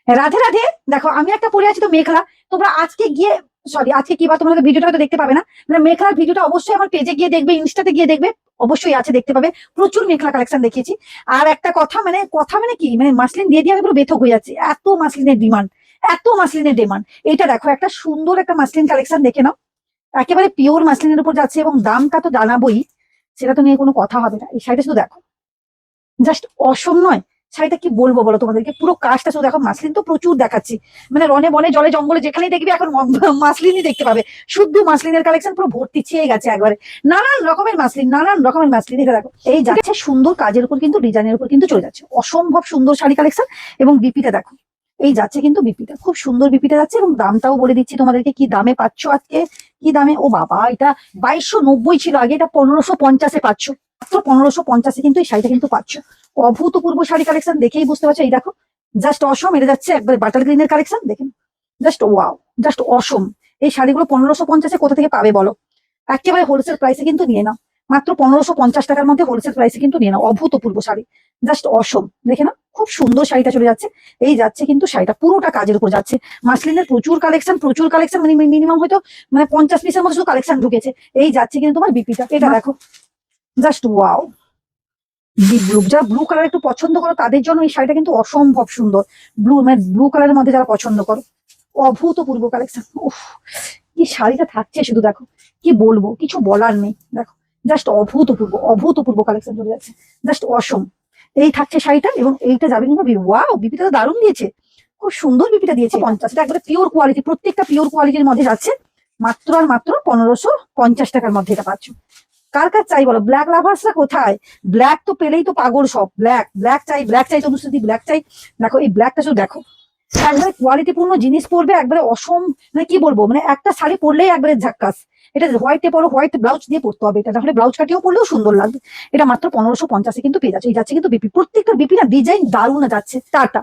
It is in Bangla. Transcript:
রাধে রাধে। দেখো আমি একটা পরে আছি তো মেখলা। তোমরা আজকে গিয়ে, সরি আজকে কি বার, তোমরা ভিডিওটা হয়তো দেখতে পাবে না, মানে মেখলার ভিডিওটা অবশ্যই আমার পেজে গিয়ে দেখবে, ইনস্টাতে গিয়ে দেখবে, অবশ্যই আছে, দেখতে পাবে। প্রচুর মেখলা কালেকশন দেখিয়েছি। আর একটা কথা মানে কি, মানে মাসলিন দিয়ে দিয়ে আমি পুরো বেথক হয়ে যাচ্ছি, এত মাসলিনের ডিমান্ড, এত মাসলিনের ডিমান্ড। এটা দেখো একটা সুন্দর একটা মাসলিন কালেকশন দেখে নাও। একেবারে পিওর মাসলিনের উপর যাচ্ছে এবং দামটা তো জানাবোই, সেটা তো নিয়ে কোনো কথা হবে না। এই শাড়িটা শুধু দেখো, জাস্ট অসম নয়? শাড়িটা কি বলবো বলো তোমাদেরকে, পুরো কাজটা শুধু দেখো। মাসলিন তো প্রচুর দেখাচ্ছি, মানে রনে বনে জলে জঙ্গলে যেখানেই দেখবি এখন মাসলিনই দেখতে পাবে। শুদ্ধ মাসলিনের কালেকশন পুরো ভর্তি ছেয়ে গেছে একবারে। নানান রকমের মাসলিন, নানান রকমের মাসলিন। এটা দেখো, এই যাচ্ছে সুন্দর কাজের উপর কিন্তু, ডিজাইনের উপর কিন্তু চলে যাচ্ছে অসম্ভব সুন্দর শাড়ি কালেকশন। এবং বিপিটা দেখো, এই যাচ্ছে কিন্তু বিপিটা, খুব সুন্দর বিপিটা যাচ্ছে। এবং দামটাও বলে দিচ্ছি তোমাদেরকে, কি দামে পাচ্ছ আজকে, কি দামে। ও বাবা, এটা 2290 ছিল আগে, এটা 1550-এ পাচ্ছ। মাত্র 1550-এ কিন্তু এই শাড়িটা কিন্তু পাচ্ছ। অভূতপূর্ব শাড়ি কালেকশন, দেখেই বুঝতে পারছো। এই দেখো, জাস্ট অসম। এটা যাচ্ছে একবার বাটার গ্রিনের কালেকশন, দেখেন জাস্ট ওয়াও, জাস্ট অসম। এই শাড়িগুলো 1550-এ কোথা থেকে পাবে বলো? একেবারে হোলসেল প্রাইসে কিন্তু নিয়ে নাও। মাত্র 1550 টাকার মধ্যে হোলসেল প্রাইসে কিন্তু নিয়ে নাও। অভূতপূর্ব শাড়ি, জাস্ট অসম। দেখে না, খুব সুন্দর শাড়িটা চলে যাচ্ছে। এই যাচ্ছে কিন্তু শাড়িটা পুরোটা কাজের উপর যাচ্ছে। মাসলিনের প্রচুর কালেকশন, প্রচুর কালেকশন, মানে মিনিমাম হয়তো মানে 50 পিসের মতো শুধু কালেকশন ঢুকেছে। এই যাচ্ছে কিন্তু তোমার বিপিটা, এটা দেখো, জাস্ট ওয়াও। ব্লু, যারা ব্লু কালার একটু পছন্দ করো তাদের জন্য এই শাড়িটা কিন্তু অসম্ভব সুন্দর। ব্লু, মানে ব্লু কালারের মধ্যে যারা পছন্দ করো, অভূতপূর্ব কালেকশন। উফ, কি শাড়িটা থাকছে শুধু দেখো, কি বলবো, কিছু বলার নেই। দেখো, জাস্ট অভূতপূর্ব, অভূতপূর্ব কালেকশন চলে যাচ্ছে, জাস্ট অসম। এই থাকছে শাড়িটা, এবং এইটা যাবে কিন্তু ওয়াও, বিপিটা তো দারুণ দিয়েছে, খুব সুন্দর বিপিটা দিয়েছে। 50, এটা একবারে পিওর কোয়ালিটি, প্রত্যেকটা পিওর কোয়ালিটির মধ্যে যাচ্ছে। মাত্র আর মাত্র 1550 টাকার মধ্যে এটা পাচ্ছ। কার কার চাই বলো? ব্ল্যাক লাভার্সরা কোথায়? ব্ল্যাক তো পেলেই তো পাগল সব। ব্ল্যাক, ব্ল্যাক চাই, ব্ল্যাক চাই, তনুশ্রুতি ব্ল্যাক চাই। দেখো এই ব্ল্যাকটা শুধু দেখো, একবারে কোয়ালিটিপূর্ণ জিনিস পরবে, একবারে অসম। মানে কি বলবো, মানে একটা শাড়ি পরলেই একবারে ঝাক্কাস। এটা হোয়াইটে পরো, হোয়াইট ব্লাউজ দিয়ে পরতে হবে এটা, তাহলে ব্লাউজ কাটিয়েও পরলেও সুন্দর লাগবে। এটা মাত্র 1550-এ কিন্তু পেয়ে যাচ্ছে। এই যাচ্ছে কিন্তু বিপি, প্রত্যেকটা বিপি না ডিজাইন দারুণ যাচ্ছে। টাটা।